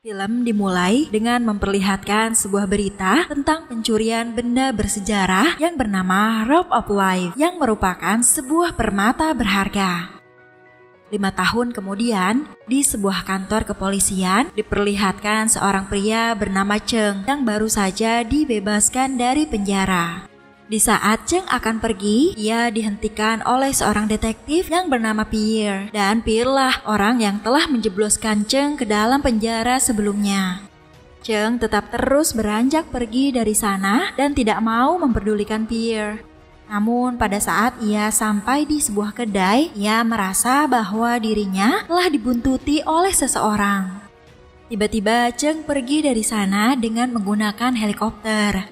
Film dimulai dengan memperlihatkan sebuah berita tentang pencurian benda bersejarah yang bernama Robe of Life yang merupakan sebuah permata berharga. 5 tahun kemudian, di sebuah kantor kepolisian diperlihatkan seorang pria bernama Cheng yang baru saja dibebaskan dari penjara. Di saat Cheng akan pergi, ia dihentikan oleh seorang detektif yang bernama Pierre. Dan Pierre lah orang yang telah menjebloskan Cheng ke dalam penjara sebelumnya. Cheng tetap terus beranjak pergi dari sana dan tidak mau memperdulikan Pierre. Namun pada saat ia sampai di sebuah kedai, ia merasa bahwa dirinya telah dibuntuti oleh seseorang. Tiba-tiba Cheng pergi dari sana dengan menggunakan helikopter.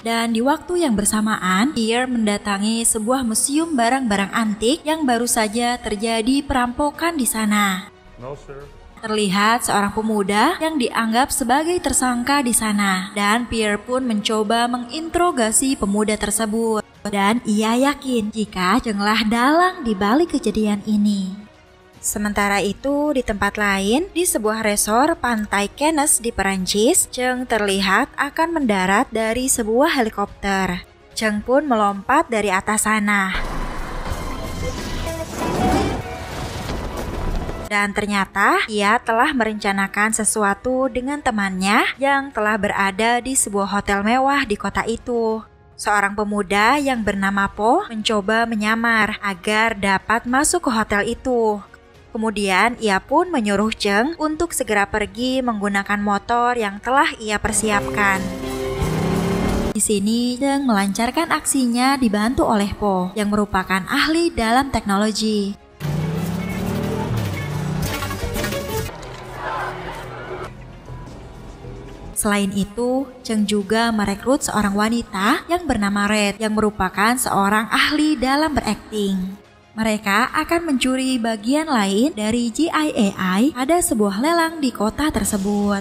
Dan di waktu yang bersamaan, Pierre mendatangi sebuah museum barang-barang antik yang baru saja terjadi perampokan di sana. No, sir. Terlihat seorang pemuda yang dianggap sebagai tersangka di sana, dan Pierre pun mencoba menginterogasi pemuda tersebut. Dan ia yakin jika Chenglah dalang di balik kejadian ini. Sementara itu, di tempat lain, di sebuah resor pantai Cannes di Perancis, Cheng terlihat akan mendarat dari sebuah helikopter. Cheng pun melompat dari atas sana. Dan ternyata ia telah merencanakan sesuatu dengan temannya yang telah berada di sebuah hotel mewah di kota itu. Seorang pemuda yang bernama Po mencoba menyamar agar dapat masuk ke hotel itu. Kemudian ia pun menyuruh Cheng untuk segera pergi menggunakan motor yang telah ia persiapkan. Di sini Cheng melancarkan aksinya dibantu oleh Po yang merupakan ahli dalam teknologi. Selain itu, Cheng juga merekrut seorang wanita yang bernama Red yang merupakan seorang ahli dalam berakting. Mereka akan mencuri bagian lain dari GIAI pada sebuah lelang di kota tersebut.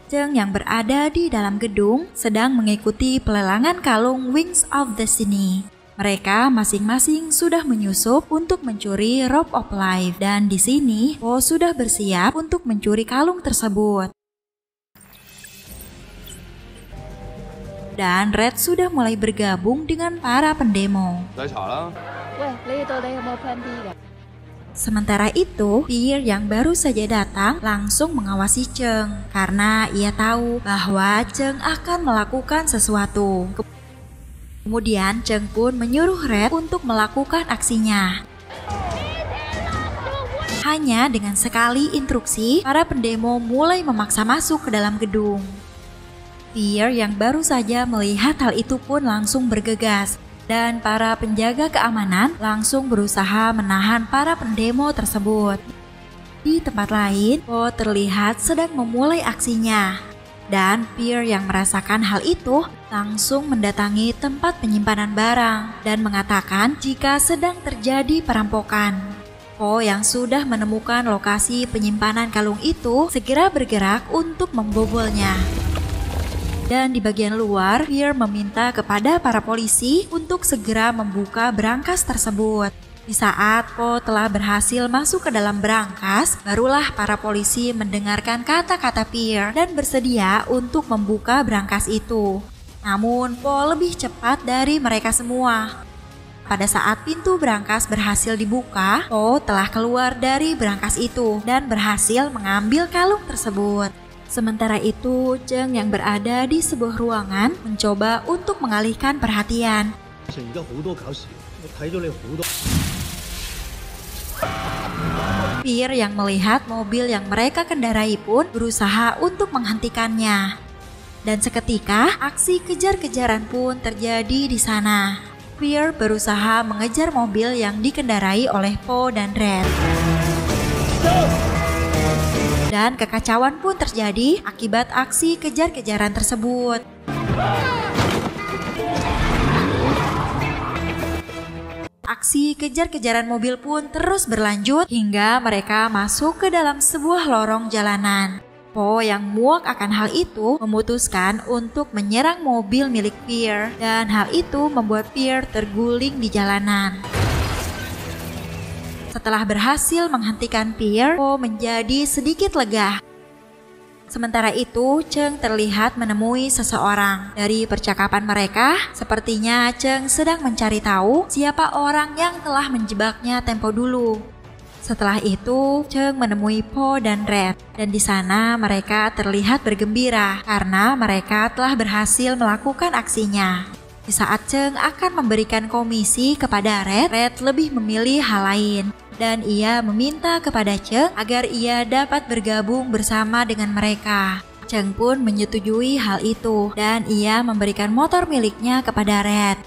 Cheng yang berada di dalam gedung sedang mengikuti pelelangan kalung Wings of Destiny. Mereka masing-masing sudah menyusup untuk mencuri Robe of Life dan di sini Po sudah bersiap untuk mencuri kalung tersebut. Dan Red sudah mulai bergabung dengan para pendemo. Sementara itu, Pierre yang baru saja datang langsung mengawasi Cheng karena ia tahu bahwa Cheng akan melakukan sesuatu. Kemudian Cheng pun menyuruh Red untuk melakukan aksinya. Hanya dengan sekali instruksi, para pendemo mulai memaksa masuk ke dalam gedung. Pierre yang baru saja melihat hal itu pun langsung bergegas dan para penjaga keamanan langsung berusaha menahan para pendemo tersebut. Di tempat lain, Po terlihat sedang memulai aksinya dan Pierre yang merasakan hal itu langsung mendatangi tempat penyimpanan barang dan mengatakan jika sedang terjadi perampokan. Po yang sudah menemukan lokasi penyimpanan kalung itu segera bergerak untuk membobolnya. Dan di bagian luar, Pierre meminta kepada para polisi untuk segera membuka berangkas tersebut. Di saat Po telah berhasil masuk ke dalam berangkas, barulah para polisi mendengarkan kata-kata Pierre dan bersedia untuk membuka berangkas itu. Namun Po lebih cepat dari mereka semua. Pada saat pintu berangkas berhasil dibuka, Po telah keluar dari berangkas itu dan berhasil mengambil kalung tersebut. Sementara itu, Cheng yang berada di sebuah ruangan mencoba untuk mengalihkan perhatian. Pierre yang melihat mobil yang mereka kendarai pun berusaha untuk menghentikannya. Dan seketika, aksi kejar-kejaran pun terjadi di sana. Pierre berusaha mengejar mobil yang dikendarai oleh Po dan Red. Dan kekacauan pun terjadi akibat aksi kejar-kejaran tersebut. Aksi kejar-kejaran mobil pun terus berlanjut hingga mereka masuk ke dalam sebuah lorong jalanan. Po yang muak akan hal itu memutuskan untuk menyerang mobil milik Pierre dan hal itu membuat Pierre terguling di jalanan. Setelah berhasil menghentikan Pierre, Po menjadi sedikit lega. Sementara itu, Cheng terlihat menemui seseorang. Dari percakapan mereka, sepertinya Cheng sedang mencari tahu siapa orang yang telah menjebaknya tempo dulu. Setelah itu, Cheng menemui Po dan Red, dan di sana mereka terlihat bergembira karena mereka telah berhasil melakukan aksinya. Di saat Cheng akan memberikan komisi kepada Red, Red lebih memilih hal lain, dan ia meminta kepada Cheng agar ia dapat bergabung bersama dengan mereka. Cheng pun menyetujui hal itu, dan ia memberikan motor miliknya kepada Red.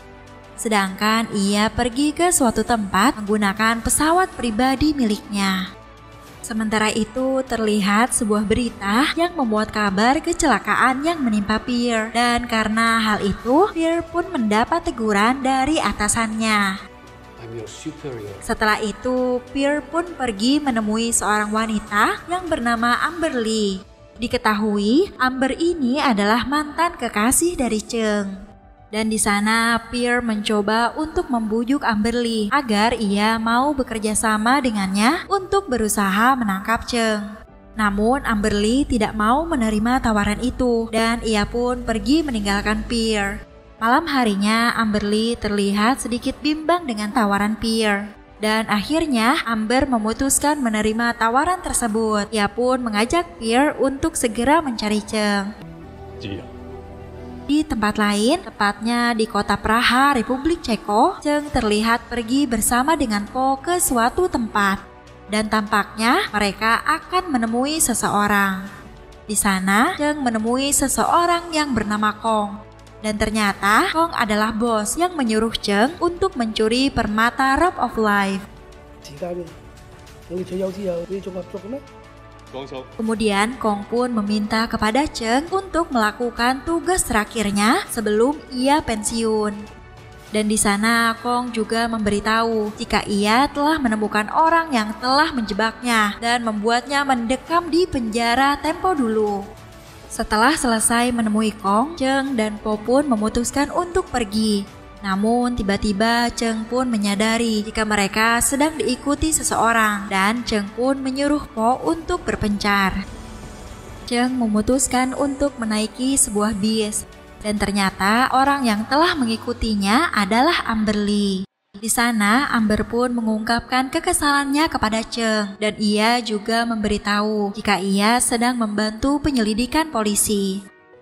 Sedangkan ia pergi ke suatu tempat menggunakan pesawat pribadi miliknya. Sementara itu terlihat sebuah berita yang membuat kabar kecelakaan yang menimpa Pierre, dan karena hal itu Pierre pun mendapat teguran dari atasannya. Setelah itu Pierre pun pergi menemui seorang wanita yang bernama Amberly. Diketahui Amber ini adalah mantan kekasih dari Cheng. Dan di sana Pierre mencoba untuk membujuk Amberly agar ia mau bekerja sama dengannya untuk berusaha menangkap Cheng. Namun Amberly tidak mau menerima tawaran itu dan ia pun pergi meninggalkan Pierre. Malam harinya Amberly terlihat sedikit bimbang dengan tawaran Pierre. Dan akhirnya Amber memutuskan menerima tawaran tersebut. Ia pun mengajak Pierre untuk segera mencari Cheng. Di tempat lain, tepatnya di kota Praha, Republik Ceko, Cheng terlihat pergi bersama dengan Po ke suatu tempat. Dan tampaknya mereka akan menemui seseorang. Di sana, Cheng menemui seseorang yang bernama Kong. Dan ternyata Kong adalah bos yang menyuruh Cheng untuk mencuri permata Robe of Life. Kemudian Kong pun meminta kepada Cheng untuk melakukan tugas terakhirnya sebelum ia pensiun. Dan di sana Kong juga memberitahu jika ia telah menemukan orang yang telah menjebaknya dan membuatnya mendekam di penjara tempo dulu. Setelah selesai menemui Kong, Cheng dan Po pun memutuskan untuk pergi. Namun tiba-tiba Cheng pun menyadari jika mereka sedang diikuti seseorang dan Cheng pun menyuruh Po untuk berpencar. Cheng memutuskan untuk menaiki sebuah bis dan ternyata orang yang telah mengikutinya adalah Amberly. Di sana Amber pun mengungkapkan kekesalannya kepada Cheng dan ia juga memberitahu jika ia sedang membantu penyelidikan polisi.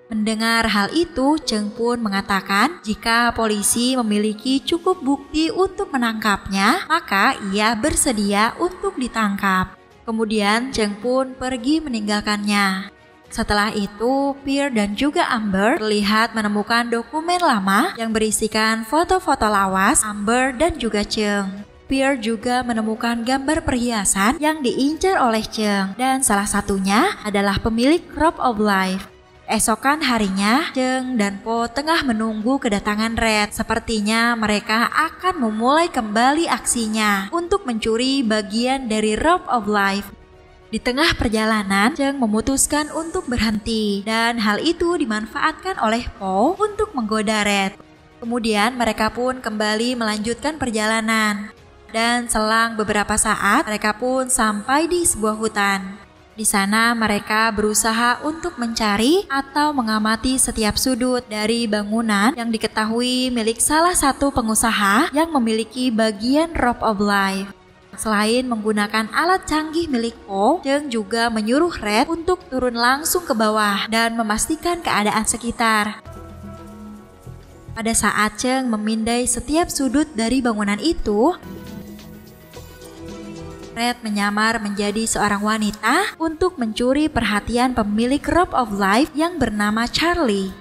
Mendengar hal itu, Cheng pun mengatakan jika polisi memiliki cukup bukti untuk menangkapnya, maka ia bersedia untuk ditangkap. Kemudian Cheng pun pergi meninggalkannya. Setelah itu, Pierre dan juga Amber terlihat menemukan dokumen lama yang berisikan foto-foto lawas Amber dan juga Cheng. Pierre juga menemukan gambar perhiasan yang diincar oleh Cheng dan salah satunya adalah pemilik Robe of Life. Esokan harinya, Cheng dan Po tengah menunggu kedatangan Red. Sepertinya mereka akan memulai kembali aksinya untuk mencuri bagian dari Robe of Life. Di tengah perjalanan, Cheng memutuskan untuk berhenti dan hal itu dimanfaatkan oleh Po untuk menggoda Red. Kemudian mereka pun kembali melanjutkan perjalanan. Dan selang beberapa saat, mereka pun sampai di sebuah hutan. Di sana mereka berusaha untuk mencari atau mengamati setiap sudut dari bangunan yang diketahui milik salah satu pengusaha yang memiliki bagian Robe of Life. Selain menggunakan alat canggih milik Po, Cheng juga menyuruh Red untuk turun langsung ke bawah dan memastikan keadaan sekitar. Pada saat Cheng memindai setiap sudut dari bangunan itu, Red menyamar menjadi seorang wanita untuk mencuri perhatian pemilik Robe of Life yang bernama Charlie.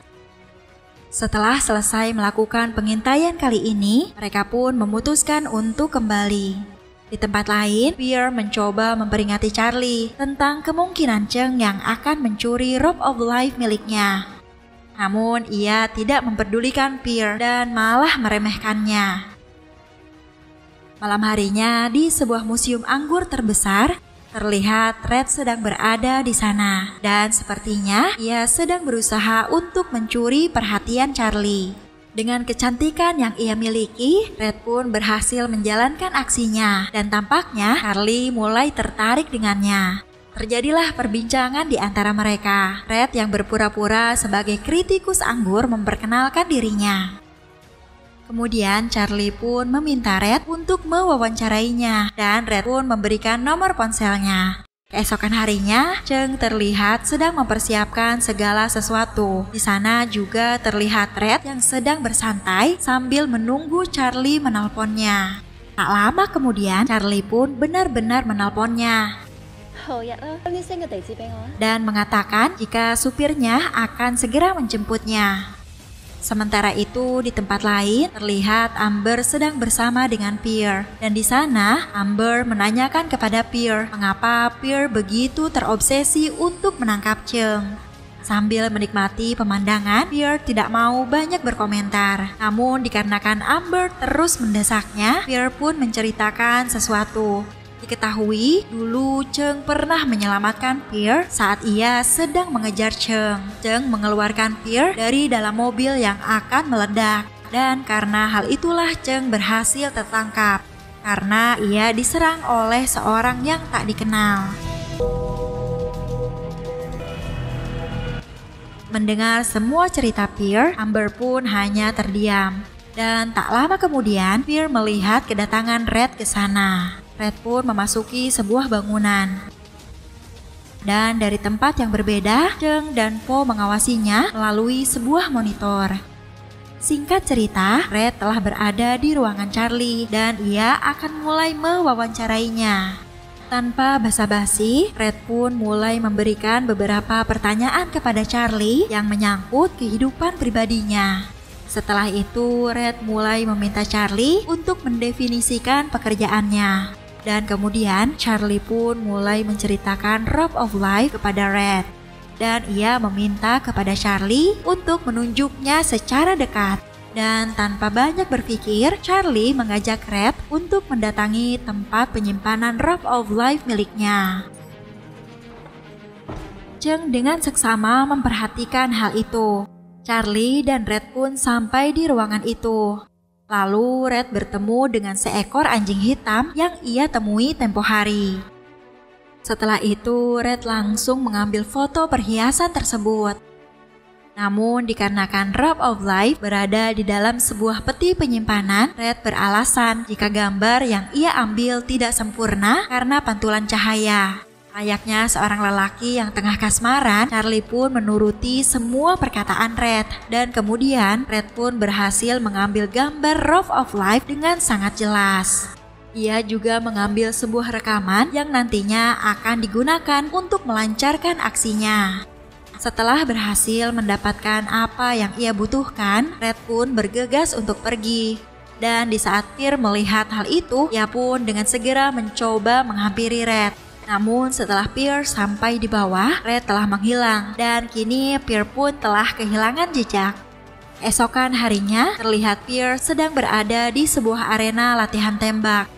Setelah selesai melakukan pengintaian kali ini, mereka pun memutuskan untuk kembali. Di tempat lain, Pierre mencoba memperingati Charlie tentang kemungkinan Cheng yang akan mencuri Robe of Life miliknya. Namun ia tidak memperdulikan Pierre dan malah meremehkannya. Malam harinya di sebuah museum anggur terbesar, terlihat Red sedang berada di sana dan sepertinya ia sedang berusaha untuk mencuri perhatian Charlie. Dengan kecantikan yang ia miliki, Red pun berhasil menjalankan aksinya dan tampaknya Charlie mulai tertarik dengannya. Terjadilah perbincangan di antara mereka. Red yang berpura-pura sebagai kritikus anggur memperkenalkan dirinya. Kemudian Charlie pun meminta Red untuk mewawancarainya dan Red pun memberikan nomor ponselnya. Keesokan harinya, Cheng terlihat sedang mempersiapkan segala sesuatu. Di sana juga terlihat Red yang sedang bersantai sambil menunggu Charlie menelponnya. Tak lama kemudian, Charlie pun benar-benar menelponnya dan mengatakan jika supirnya akan segera menjemputnya. Sementara itu di tempat lain terlihat Amber sedang bersama dengan Pierre dan di sana Amber menanyakan kepada Pierre mengapa Pierre begitu terobsesi untuk menangkap Cheng. Sambil menikmati pemandangan, Pierre tidak mau banyak berkomentar. Namun dikarenakan Amber terus mendesaknya, Pierre pun menceritakan sesuatu. Diketahui, dulu Cheng pernah menyelamatkan Pierre saat ia sedang mengejar Cheng. Cheng mengeluarkan Pierre dari dalam mobil yang akan meledak. Dan karena hal itulah Cheng berhasil tertangkap. Karena ia diserang oleh seorang yang tak dikenal. Mendengar semua cerita Pierre, Amber pun hanya terdiam. Dan tak lama kemudian, Pierre melihat kedatangan Red ke sana. Red pun memasuki sebuah bangunan. Dan dari tempat yang berbeda, Cheng dan Po mengawasinya melalui sebuah monitor. Singkat cerita, Red telah berada di ruangan Charlie dan ia akan mulai mewawancarainya. Tanpa basa-basi, Red pun mulai memberikan beberapa pertanyaan kepada Charlie yang menyangkut kehidupan pribadinya. Setelah itu, Red mulai meminta Charlie untuk mendefinisikan pekerjaannya. Dan kemudian Charlie pun mulai menceritakan Rope of Life kepada Red. Dan ia meminta kepada Charlie untuk menunjuknya secara dekat. Dan tanpa banyak berpikir, Charlie mengajak Red untuk mendatangi tempat penyimpanan Rope of Life miliknya. Cheng dengan seksama memperhatikan hal itu. Charlie dan Red pun sampai di ruangan itu. Lalu Red bertemu dengan seekor anjing hitam yang ia temui tempo hari. Setelah itu Red langsung mengambil foto perhiasan tersebut. Namun dikarenakan Rope of Life berada di dalam sebuah peti penyimpanan, Red beralasan jika gambar yang ia ambil tidak sempurna karena pantulan cahaya. Layaknya seorang lelaki yang tengah kasmaran, Charlie pun menuruti semua perkataan Red. Dan kemudian Red pun berhasil mengambil gambar Rope of Life dengan sangat jelas. Ia juga mengambil sebuah rekaman yang nantinya akan digunakan untuk melancarkan aksinya. Setelah berhasil mendapatkan apa yang ia butuhkan, Red pun bergegas untuk pergi. Dan di saat Pierre melihat hal itu, ia pun dengan segera mencoba menghampiri Red. Namun setelah Pierre sampai di bawah, Red telah menghilang dan kini Pierre pun telah kehilangan jejak. Esokan harinya terlihat Pierre sedang berada di sebuah arena latihan tembak.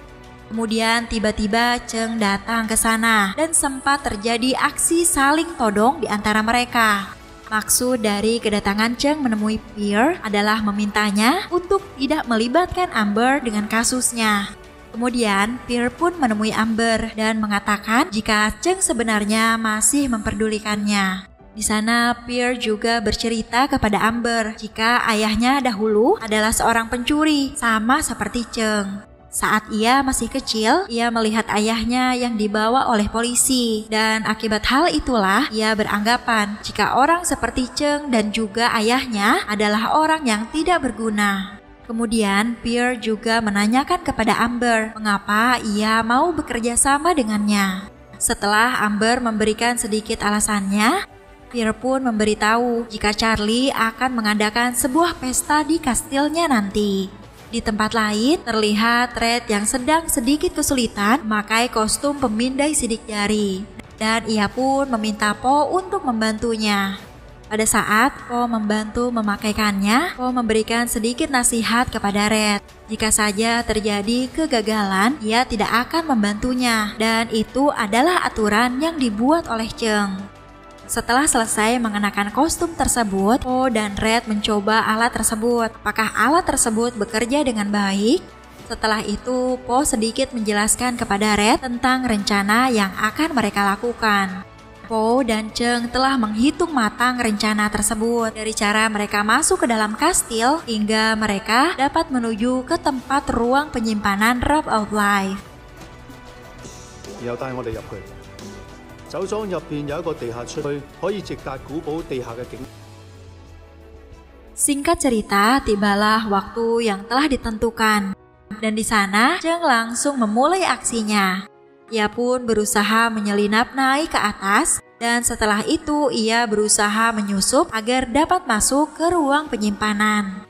Kemudian tiba-tiba Cheng datang ke sana dan sempat terjadi aksi saling todong di antara mereka. Maksud dari kedatangan Cheng menemui Pierre adalah memintanya untuk tidak melibatkan Amber dengan kasusnya. Kemudian Pierre pun menemui Amber dan mengatakan jika Cheng sebenarnya masih memperdulikannya. Di sana Pierre juga bercerita kepada Amber jika ayahnya dahulu adalah seorang pencuri sama seperti Cheng. Saat ia masih kecil, ia melihat ayahnya yang dibawa oleh polisi dan akibat hal itulah ia beranggapan jika orang seperti Cheng dan juga ayahnya adalah orang yang tidak berguna. Kemudian Pierre juga menanyakan kepada Amber mengapa ia mau bekerja sama dengannya. Setelah Amber memberikan sedikit alasannya, Pierre pun memberitahu jika Charlie akan mengadakan sebuah pesta di kastilnya nanti. Di tempat lain terlihat Red yang sedang sedikit kesulitan memakai kostum pemindai sidik jari. Dan ia pun meminta Po untuk membantunya. Pada saat Po membantu memakaikannya, Po memberikan sedikit nasihat kepada Red. Jika saja terjadi kegagalan, ia tidak akan membantunya dan itu adalah aturan yang dibuat oleh Cheng. Setelah selesai mengenakan kostum tersebut, Po dan Red mencoba alat tersebut. Apakah alat tersebut bekerja dengan baik? Setelah itu, Po sedikit menjelaskan kepada Red tentang rencana yang akan mereka lakukan. Po dan Cheng telah menghitung matang rencana tersebut dari cara mereka masuk ke dalam kastil hingga mereka dapat menuju ke tempat ruang penyimpanan Robe of Life. 然後帶我哋入去。酒莊入邊有一個地下出去，可以直達古堡地下嘅景。Singkat cerita, tibalah waktu yang telah ditentukan. Dan di sana, Cheng langsung memulai aksinya. Ia pun berusaha menyelinap naik ke atas, dan setelah itu ia berusaha menyusup agar dapat masuk ke ruang penyimpanan.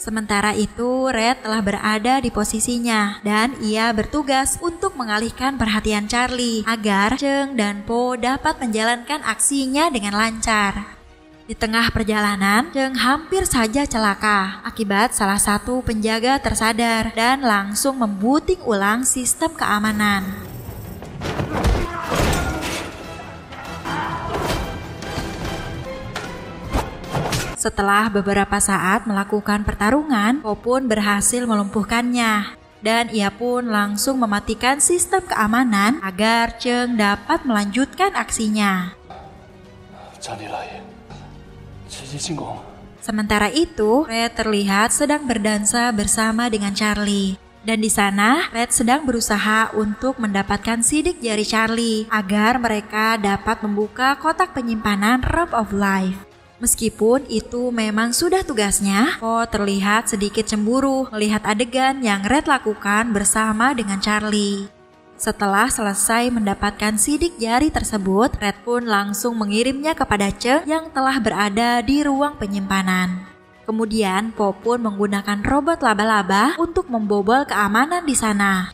Sementara itu, Red telah berada di posisinya dan ia bertugas untuk mengalihkan perhatian Charlie agar Cheng dan Po dapat menjalankan aksinya dengan lancar. Di tengah perjalanan, Cheng hampir saja celaka akibat salah satu penjaga tersadar dan langsung membuting ulang sistem keamanan. Setelah beberapa saat melakukan pertarungan, Po pun berhasil melumpuhkannya. Dan ia pun langsung mematikan sistem keamanan agar Cheng dapat melanjutkan aksinya. Sementara itu, Red terlihat sedang berdansa bersama dengan Charlie. Dan di sana, Red sedang berusaha untuk mendapatkan sidik jari Charlie agar mereka dapat membuka kotak penyimpanan Robe of Life. Meskipun itu memang sudah tugasnya, Po terlihat sedikit cemburu melihat adegan yang Red lakukan bersama dengan Charlie. Setelah selesai mendapatkan sidik jari tersebut, Red pun langsung mengirimnya kepada Cheng yang telah berada di ruang penyimpanan. Kemudian Po pun menggunakan robot laba-laba untuk membobol keamanan di sana.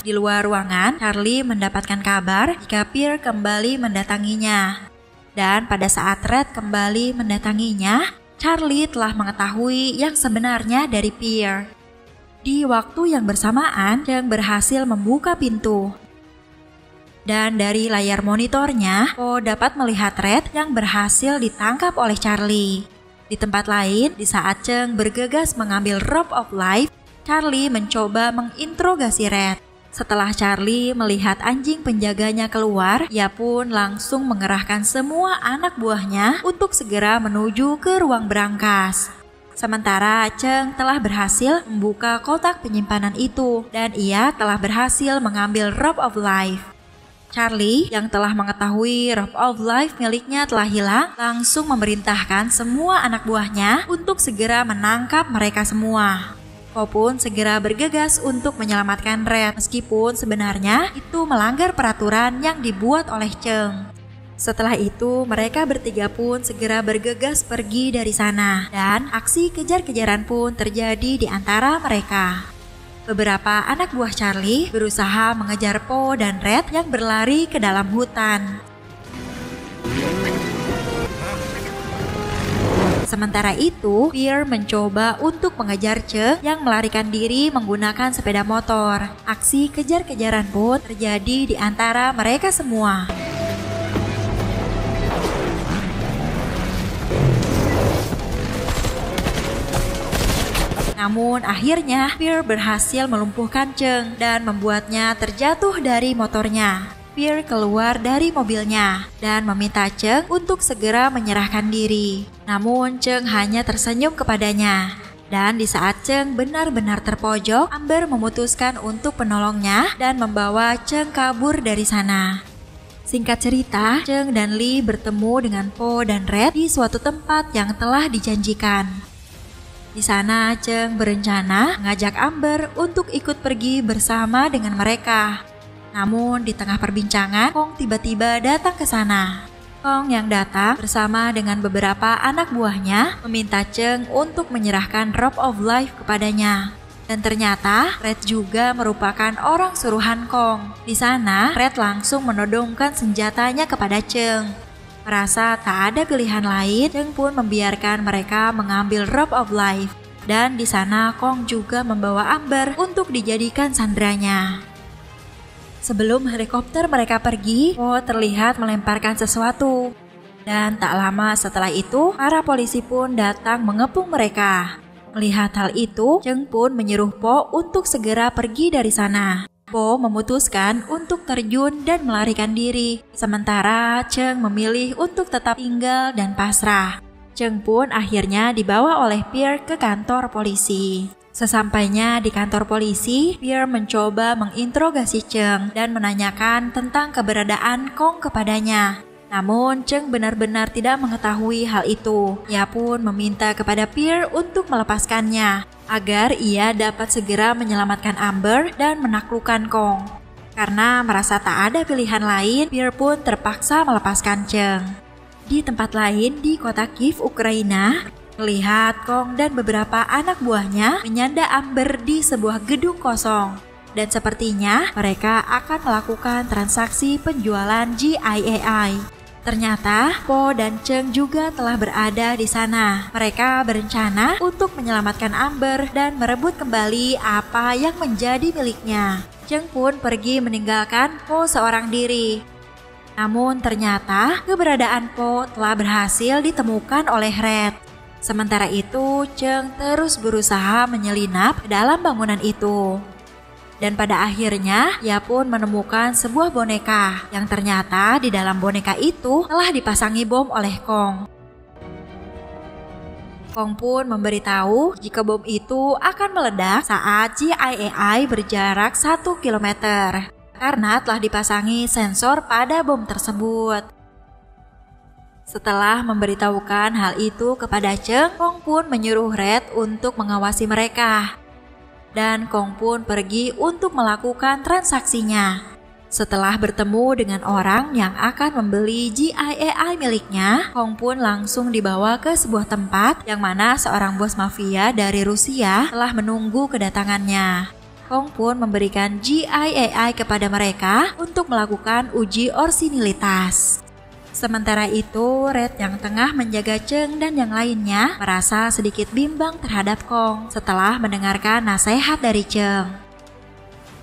Di luar ruangan, Charlie mendapatkan kabar jika Pierre kembali mendatanginya. Dan pada saat Red kembali mendatanginya, Charlie telah mengetahui yang sebenarnya dari Pierre. Di waktu yang bersamaan, Cheng berhasil membuka pintu. Dan dari layar monitornya, Po dapat melihat Red yang berhasil ditangkap oleh Charlie. Di tempat lain, di saat Cheng bergegas mengambil Robe of Life, Charlie mencoba menginterogasi Red. Setelah Charlie melihat anjing penjaganya keluar, ia pun langsung mengerahkan semua anak buahnya untuk segera menuju ke ruang berangkas. Sementara Cheng telah berhasil membuka kotak penyimpanan itu dan ia telah berhasil mengambil Robe of Life. Charlie yang telah mengetahui Robe of Life miliknya telah hilang, langsung memerintahkan semua anak buahnya untuk segera menangkap mereka semua. Po pun segera bergegas untuk menyelamatkan Red, meskipun sebenarnya itu melanggar peraturan yang dibuat oleh Cheng. Setelah itu, mereka bertiga pun segera bergegas pergi dari sana, dan aksi kejar-kejaran pun terjadi di antara mereka. Beberapa anak buah Charlie berusaha mengejar Po dan Red yang berlari ke dalam hutan. Sementara itu, Pierre mencoba untuk mengejar Cheng yang melarikan diri menggunakan sepeda motor. Aksi kejar-kejaran pun terjadi di antara mereka semua. Namun akhirnya Pierre berhasil melumpuhkan Cheng dan membuatnya terjatuh dari motornya. Pierre keluar dari mobilnya dan meminta Cheng untuk segera menyerahkan diri. Namun Cheng hanya tersenyum kepadanya. Dan di saat Cheng benar-benar terpojok, Amber memutuskan untuk menolongnya dan membawa Cheng kabur dari sana. Singkat cerita, Cheng dan Lee bertemu dengan Po dan Red di suatu tempat yang telah dijanjikan. Di sana Cheng berencana mengajak Amber untuk ikut pergi bersama dengan mereka. Namun di tengah perbincangan, Kong tiba-tiba datang ke sana. Kong yang datang bersama dengan beberapa anak buahnya meminta Cheng untuk menyerahkan Robe of Life kepadanya. Dan ternyata Red juga merupakan orang suruhan Kong. Di sana Red langsung menodongkan senjatanya kepada Cheng. Merasa tak ada pilihan lain, Cheng pun membiarkan mereka mengambil Robe of Life. Dan di sana Kong juga membawa Amber untuk dijadikan sandranya. Sebelum helikopter mereka pergi, Po terlihat melemparkan sesuatu. Dan tak lama setelah itu, para polisi pun datang mengepung mereka. Melihat hal itu, Cheng pun menyuruh Po untuk segera pergi dari sana. Po memutuskan untuk terjun dan melarikan diri. Sementara Cheng memilih untuk tetap tinggal dan pasrah. Cheng pun akhirnya dibawa oleh Pierre ke kantor polisi. Sesampainya di kantor polisi, Pierre mencoba menginterogasi Cheng dan menanyakan tentang keberadaan Kong kepadanya. Namun Cheng benar-benar tidak mengetahui hal itu. Ia pun meminta kepada Pierre untuk melepaskannya agar ia dapat segera menyelamatkan Amber dan menaklukkan Kong. Karena merasa tak ada pilihan lain, Pierre pun terpaksa melepaskan Cheng. Di tempat lain di kota Kiev, Ukraina, melihat Kong dan beberapa anak buahnya menyanda Amber di sebuah gedung kosong. Dan sepertinya mereka akan melakukan transaksi penjualan GIAI. Ternyata Po dan Cheng juga telah berada di sana. Mereka berencana untuk menyelamatkan Amber dan merebut kembali apa yang menjadi miliknya. Cheng pun pergi meninggalkan Po seorang diri. Namun ternyata keberadaan Po telah berhasil ditemukan oleh Red. Sementara itu, Cheng terus berusaha menyelinap ke dalam bangunan itu. Dan pada akhirnya, ia pun menemukan sebuah boneka yang ternyata di dalam boneka itu telah dipasangi bom oleh Kong. Kong pun memberitahu jika bom itu akan meledak saat GIAI berjarak 1 kilometer. Karena telah dipasangi sensor pada bom tersebut. Setelah memberitahukan hal itu kepada Cheng, Kong pun menyuruh Red untuk mengawasi mereka. Dan Kong pun pergi untuk melakukan transaksinya. Setelah bertemu dengan orang yang akan membeli GIAI miliknya, Kong pun langsung dibawa ke sebuah tempat yang mana seorang bos mafia dari Rusia telah menunggu kedatangannya. Kong pun memberikan GIAI kepada mereka untuk melakukan uji orsinilitas. Sementara itu, Red yang tengah menjaga Cheng dan yang lainnya merasa sedikit bimbang terhadap Kong setelah mendengarkan nasihat dari Cheng.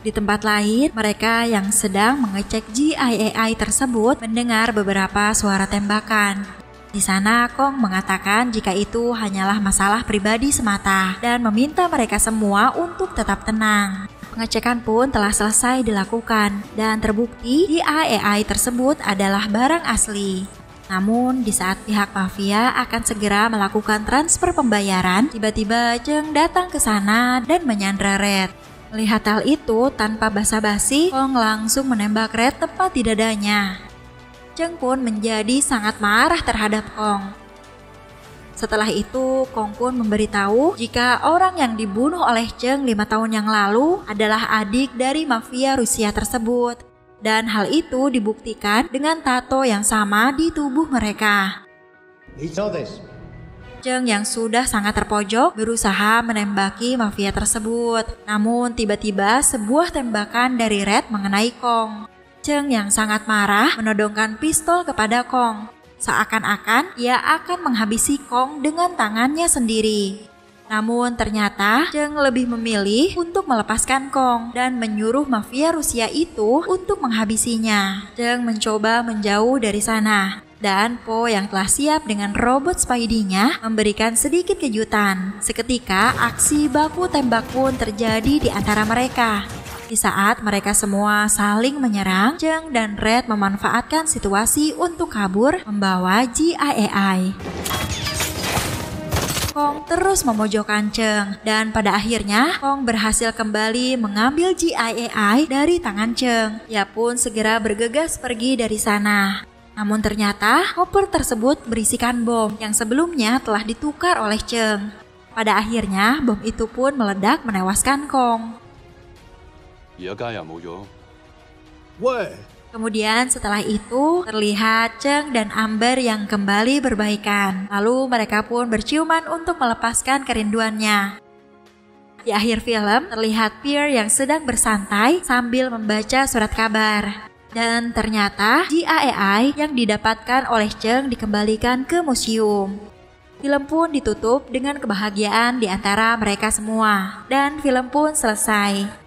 Di tempat lain, mereka yang sedang mengecek GIAI tersebut mendengar beberapa suara tembakan. Di sana, Kong mengatakan jika itu hanyalah masalah pribadi semata dan meminta mereka semua untuk tetap tenang. Pengecekan pun telah selesai dilakukan dan terbukti GIAI tersebut adalah barang asli. Namun, di saat pihak mafia akan segera melakukan transfer pembayaran, tiba-tiba Cheng datang ke sana dan menyandra Red. Melihat hal itu, tanpa basa-basi, Kong langsung menembak Red tepat di dadanya. Cheng pun menjadi sangat marah terhadap Kong. Setelah itu, Kong pun memberitahu jika orang yang dibunuh oleh Cheng 5 tahun yang lalu adalah adik dari mafia Rusia tersebut. Dan hal itu dibuktikan dengan tato yang sama di tubuh mereka. Cheng yang sudah sangat terpojok berusaha menembaki mafia tersebut. Namun tiba-tiba sebuah tembakan dari Red mengenai Kong. Cheng yang sangat marah menodongkan pistol kepada Kong. Seakan-akan ia akan menghabisi Kong dengan tangannya sendiri. Namun ternyata Cheng lebih memilih untuk melepaskan Kong dan menyuruh mafia Rusia itu untuk menghabisinya. Cheng mencoba menjauh dari sana. Dan Po yang telah siap dengan robot Spidey-nya memberikan sedikit kejutan. Seketika aksi baku tembak pun terjadi di antara mereka. Di saat mereka semua saling menyerang, Cheng dan Red memanfaatkan situasi untuk kabur membawa GIAI. Kong terus memojokkan Cheng dan pada akhirnya Kong berhasil kembali mengambil GIAI dari tangan Cheng. Ia pun segera bergegas pergi dari sana. Namun ternyata koper tersebut berisikan bom yang sebelumnya telah ditukar oleh Cheng. Pada akhirnya bom itu pun meledak menewaskan Kong. Kemudian setelah itu terlihat Cheng dan Amber yang kembali berbaikan. Lalu mereka pun berciuman untuk melepaskan kerinduannya. Di akhir film terlihat Pierre yang sedang bersantai sambil membaca surat kabar. Dan ternyata GIAI yang didapatkan oleh Cheng dikembalikan ke museum. Film pun ditutup dengan kebahagiaan di antara mereka semua. Dan film pun selesai.